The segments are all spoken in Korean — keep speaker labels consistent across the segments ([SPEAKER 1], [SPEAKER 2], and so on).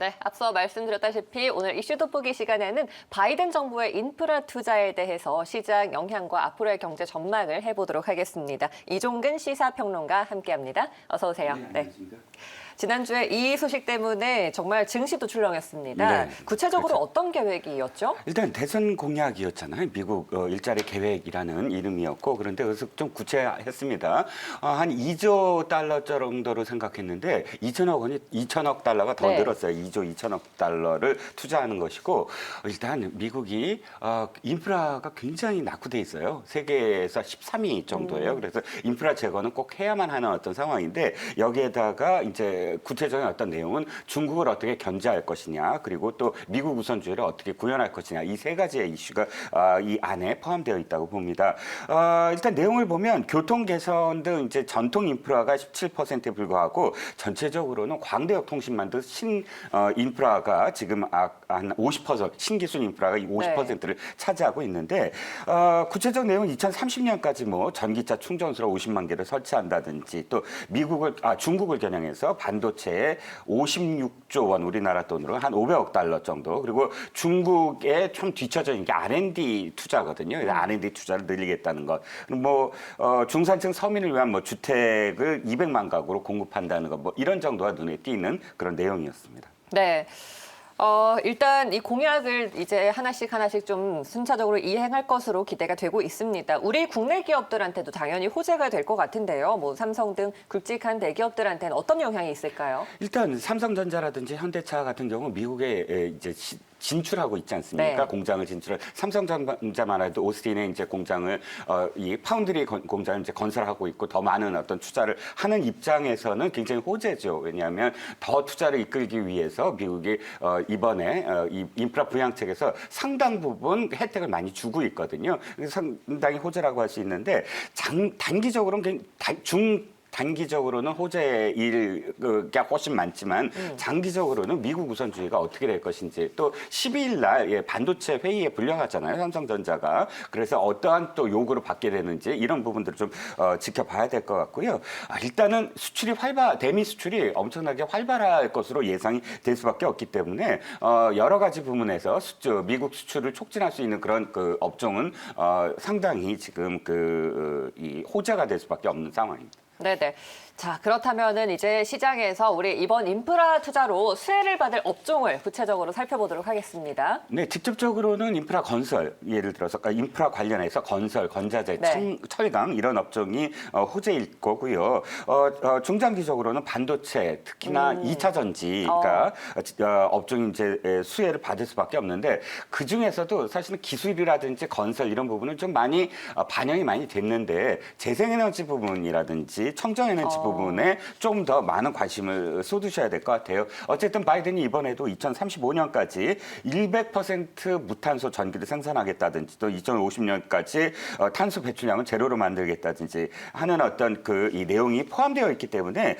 [SPEAKER 1] 네, 앞서 말씀드렸다시피 오늘 이슈 돋보기 시간에는 바이든 정부의 인프라 투자에 대해서 시장 영향과 앞으로의 경제 전망을 해보도록 하겠습니다. 이종근 시사평론가 함께합니다. 어서 오세요.
[SPEAKER 2] 네, 안녕하십니까.
[SPEAKER 1] 지난주에 이 소식 때문에 정말 증시도 출렁였습니다.
[SPEAKER 2] 네,
[SPEAKER 1] 구체적으로
[SPEAKER 2] 그렇죠.
[SPEAKER 1] 어떤 계획이었죠?
[SPEAKER 2] 일단 대선 공약이었잖아요. 미국 일자리 계획이라는 이름이었고 그런데 그래서 좀 구체화했습니다. 한 2조 달러 정도로 생각했는데 2천억 달러가 더
[SPEAKER 1] 네.
[SPEAKER 2] 늘었어요. 2조 2천억 달러를 투자하는 것이고 일단 미국이 인프라가 굉장히 낙후돼 있어요. 세계에서 13위 정도예요. 그래서 인프라 제거는 꼭 해야만 하는 어떤 상황인데 여기에다가 이제 구체적인 어떤 내용은 중국을 어떻게 견제할 것이냐 그리고 또 미국 우선주의를 어떻게 구현할 것이냐 이 세 가지의 이슈가 이 안에 포함되어 있다고 봅니다. 일단 내용을 보면 교통 개선 등 이제 전통 인프라가 17%에 불과하고 전체적으로는 광대역 통신망 등 신 인프라가 지금 한 50% 신기술 인프라가 50%를 차지하고 있는데 구체적 내용은 2030년까지 뭐 전기차 충전소를 50만 개를 설치한다든지 또 중국을 겨냥해서 반도체에 56조 원 우리나라 돈으로 한 500억 달러 정도 그리고 중국에 좀 뒤처져 있는 게 R&D 투자거든요. 그래서 R&D 투자를 늘리겠다는 것. 뭐 중산층 서민을 위한 뭐 주택을 200만 가구로 공급한다는 것. 뭐 이런 정도가 눈에 띄는 그런 내용이었습니다.
[SPEAKER 1] 네. 일단 이 공약을 이제 하나씩 좀 순차적으로 이행할 것으로 기대가 되고 있습니다. 우리 국내 기업들한테도 당연히 호재가 될 것 같은데요. 뭐 삼성 등 굵직한 대기업들한테는 어떤 영향이 있을까요?
[SPEAKER 2] 일단 삼성전자라든지 현대차 같은 경우 미국에 이제 진출하고 있지 않습니까?
[SPEAKER 1] 네.
[SPEAKER 2] 공장을 삼성전자만 해도 오스틴에 이제 공장을 이 파운드리 공장을 이제 건설하고 있고 더 많은 어떤 투자를 하는 입장에서는 굉장히 호재죠. 왜냐하면 더 투자를 이끌기 위해서 미국이 이번에 이 인프라 부양책에서 상당 부분 혜택을 많이 주고 있거든요. 그래서 상당히 호재라고 할 수 있는데 단기적으로는 단기적으로는 호재가 훨씬 많지만 장기적으로는 미국 우선주의가 어떻게 될 것인지 또 12일 날 반도체 회의에 불려갔잖아요. 삼성전자가. 그래서 어떠한 또 요구를 받게 되는지 이런 부분들을 좀 지켜봐야 될 것 같고요. 일단은 대미 수출이 엄청나게 활발할 것으로 예상이 될 수밖에 없기 때문에 여러 가지 부분에서 미국 수출을 촉진할 수 있는 그런 그 업종은 상당히 지금 이 호재가 될 수밖에 없는 상황입니다.
[SPEAKER 1] 네네. 자, 그렇다면은 이제 시장에서 우리 이번 인프라 투자로 수혜를 받을 업종을 구체적으로 살펴보도록 하겠습니다.
[SPEAKER 2] 네, 직접적으로는 인프라 건설, 예를 들어서 인프라 관련해서 건설, 건자재,
[SPEAKER 1] 네.
[SPEAKER 2] 철강 이런 업종이 호재일 거고요. 중장기적으로는 반도체, 특히나 2차 전지가 업종이 이제 수혜를 받을 수밖에 없는데 그 중에서도 사실은 기술이라든지 건설 이런 부분은 좀 많이 반영이 많이 됐는데 재생에너지 부분이라든지 청정에너지 부분에 좀 더 많은 관심을 쏟으셔야 될 것 같아요. 어쨌든 바이든이 이번에도 2035년까지 100% 무탄소 전기를 생산하겠다든지 또 2050년까지 탄소 배출량을 제로로 만들겠다든지 하는 어떤 이 내용이 포함되어 있기 때문에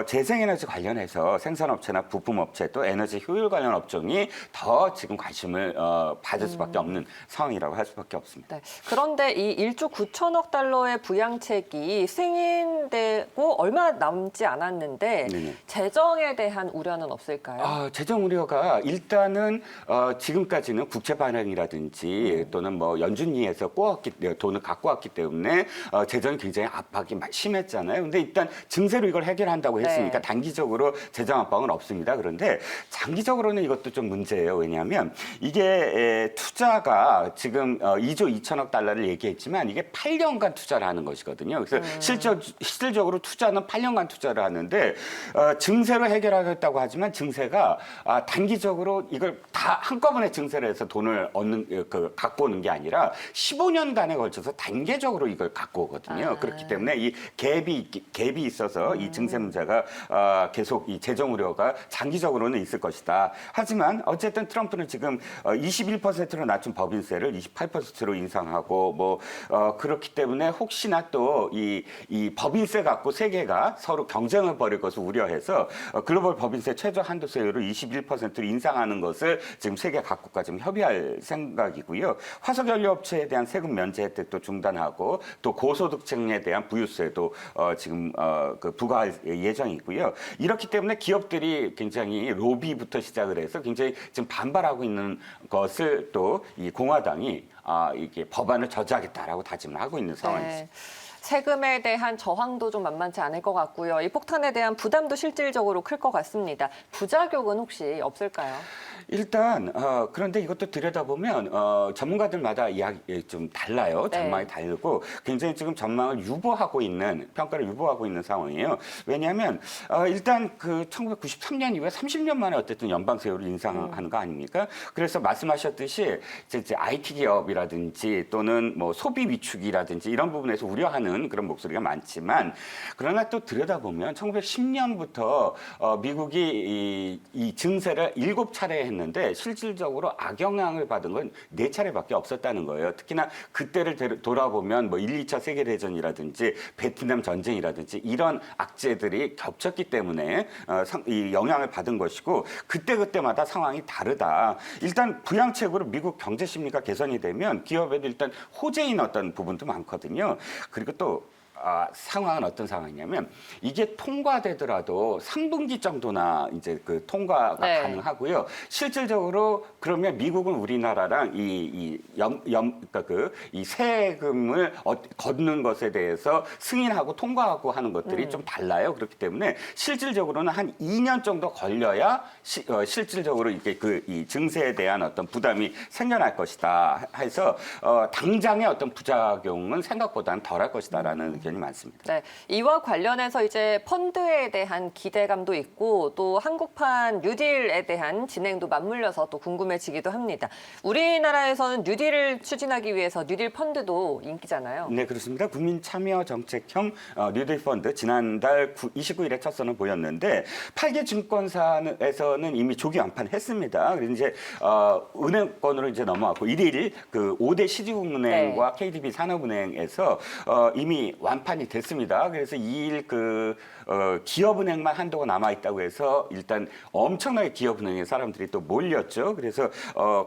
[SPEAKER 2] 재생에너지 관련해서 생산업체나 부품업체 또 에너지 효율 관련 업종이 더 지금 관심을 받을 수밖에 없는 상황이라고 할 수밖에 없습니다.
[SPEAKER 1] 네. 그런데 이 1조 9천억 달러의 부양책이 승인되고 얼마 남지 않았는데
[SPEAKER 2] 네네.
[SPEAKER 1] 재정에 대한 우려는 없을까요?
[SPEAKER 2] 재정 우려가 일단은 지금까지는 국채 발행이라든지 또는 뭐 연준위에서 돈을 갖고 왔기 때문에 재정이 굉장히 압박이 심했잖아요. 근데 일단 증세로 이걸 해결한다고 했으니까
[SPEAKER 1] 네.
[SPEAKER 2] 단기적으로 재정 압박은 없습니다. 그런데 장기적으로는 이것도 좀 문제예요. 왜냐하면 이게 투자가 지금 2조 2천억 달러를 얘기했지만 이게 8년간 투자를 하는 것이거든요. 그래서 실질적으로 투자는 8년간 투자를 하는데 증세로 해결하겠다고 하지만 증세가 단기적으로 이걸 다 한꺼번에 증세를 해서 돈을 갖고 오는 게 아니라 15년간에 걸쳐서 단계적으로 이걸 갖고 오거든요. 그렇기 때문에 이 갭이 있어서 이 증세 문제가 계속 이 재정 우려가 장기적으로는 있을 것이다. 하지만 어쨌든 트럼프는 지금 21%로 낮춘 법인세를 28%로 인상하고 뭐 그렇기 때문에 혹시나 또 이 법인세 갖고 세 개가 서로 경쟁을 벌일 것을 우려해서 글로벌 법인세 최저 한도세율을 21%로 인상하는 것을 지금 세계 각국과 지금 협의할 생각이고요. 화석연료업체에 대한 세금 면제 혜택도 중단하고 또 고소득층에 대한 부유세도 지금 그 부과할 예정이고요. 이렇기 때문에 기업들이 굉장히 로비부터 시작을 해서 굉장히 지금 반발하고 있는 것을 또 이 공화당이 이게 법안을 저지하겠다라고 다짐을 하고 있는 상황입니다.
[SPEAKER 1] 네. 세금에 대한 저항도 좀 만만치 않을 것 같고요. 이 폭탄에 대한 부담도 실질적으로 클 것 같습니다. 부작용은 혹시 없을까요?
[SPEAKER 2] 일단 그런데 이것도 들여다보면 전문가들마다 이야기 좀 달라요.
[SPEAKER 1] 네.
[SPEAKER 2] 전망이 다르고 굉장히 지금 전망을 유보하고 있는 평가를 유보하고 있는 상황이에요. 왜냐하면 일단 그 1993년 이후에 30년 만에 어쨌든 연방 세율을 인상하는 거 아닙니까? 그래서 말씀하셨듯이 이제 IT 기업이라든지 또는 뭐 소비 위축이라든지 이런 부분에서 우려하는 그런 목소리가 많지만 그러나 또 들여다보면 1910년부터 미국이 이 증세를 7차례 했는데 실질적으로 악영향을 받은 건 4차례밖에 없었다는 거예요. 특히나 그때를 돌아보면 뭐 1, 2차 세계대전이라든지 베트남 전쟁이라든지 이런 악재들이 겹쳤기 때문에 이 영향을 받은 것이고 그때마다 상황이 다르다. 일단 부양책으로 미국 경제 심리가 개선이 되면 기업에도 일단 호재인 어떤 부분도 많거든요. 그리고 또 상황은 어떤 상황이냐면 이게 통과되더라도 3분기 정도나 이제 그 통과가
[SPEAKER 1] 네.
[SPEAKER 2] 가능하고요. 실질적으로 그러면 미국은 우리나라랑 그러니까 이 세금을 걷는 것에 대해서 승인하고 통과하고 하는 것들이 좀 달라요. 그렇기 때문에 실질적으로는 한 2년 정도 걸려야 실질적으로 이게 이 증세에 대한 어떤 부담이 생겨날 것이다 해서 당장의 어떤 부작용은 생각보다는 덜할 것이다라는 의견이 많습니다.
[SPEAKER 1] 네, 이와 관련해서 이제 펀드에 대한 기대감도 있고 또 한국판 뉴딜에 대한 진행도 맞물려서 또 궁금해지기도 합니다. 우리나라에서는 뉴딜을 추진하기 위해서 뉴딜 펀드도 인기잖아요.
[SPEAKER 2] 네, 그렇습니다. 국민참여정책형 뉴딜 펀드 지난달 29일에 첫 선을 보였는데 8개 증권사에서는 이미 조기 완판했습니다. 그래서 이제 은행권으로 이제 넘어왔고 1일 그 5대 시중은행과 KDB 산업은행에서 이미 완판이 됐습니다. 그래서 2일 기업은행만 한도가 남아있다고 해서 일단 엄청나게 기업은행에 사람들이 또 몰렸죠. 그래서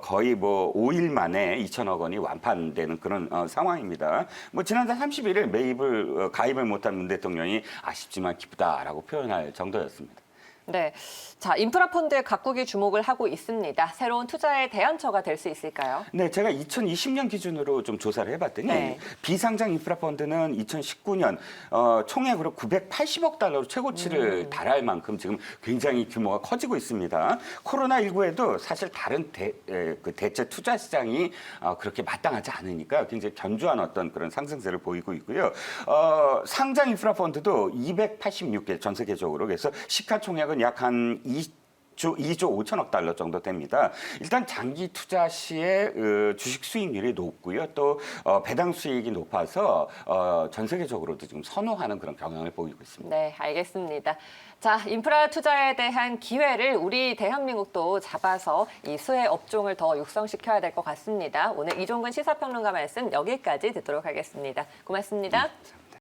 [SPEAKER 2] 거의 뭐 5일 만에 2천억 원이 완판되는 그런 상황입니다. 뭐 지난달 31일 가입을 못한 문 대통령이 아쉽지만 기쁘다라고 표현할 정도였습니다.
[SPEAKER 1] 네, 자 인프라 펀드에 각국이 주목을 하고 있습니다. 새로운 투자의 대안처가 될 수 있을까요?
[SPEAKER 2] 네, 제가 2020년 기준으로 좀 조사를 해봤더니
[SPEAKER 1] 네.
[SPEAKER 2] 비상장 인프라 펀드는 2019년 총액으로 980억 달러로 최고치를 달할 만큼 지금 굉장히 규모가 커지고 있습니다. 코로나19에도 사실 다른 대체 투자 시장이 그렇게 마땅하지 않으니까 굉장히 견조한 어떤 그런 상승세를 보이고 있고요. 상장 인프라 펀드도 286개 전 세계적으로 그래서 시가총액은 약 한 2조 5천억 달러 정도 됩니다. 일단 장기 투자 시에 주식 수익률이 높고요. 또 배당 수익이 높아서 전 세계적으로도 지금 선호하는 그런 경향을 보이고 있습니다.
[SPEAKER 1] 네, 알겠습니다. 자, 인프라 투자에 대한 기회를 우리 대한민국도 잡아서 이 수혜 업종을 더 육성시켜야 될 것 같습니다. 오늘 이종근 시사평론가 말씀 여기까지 듣도록 하겠습니다. 고맙습니다.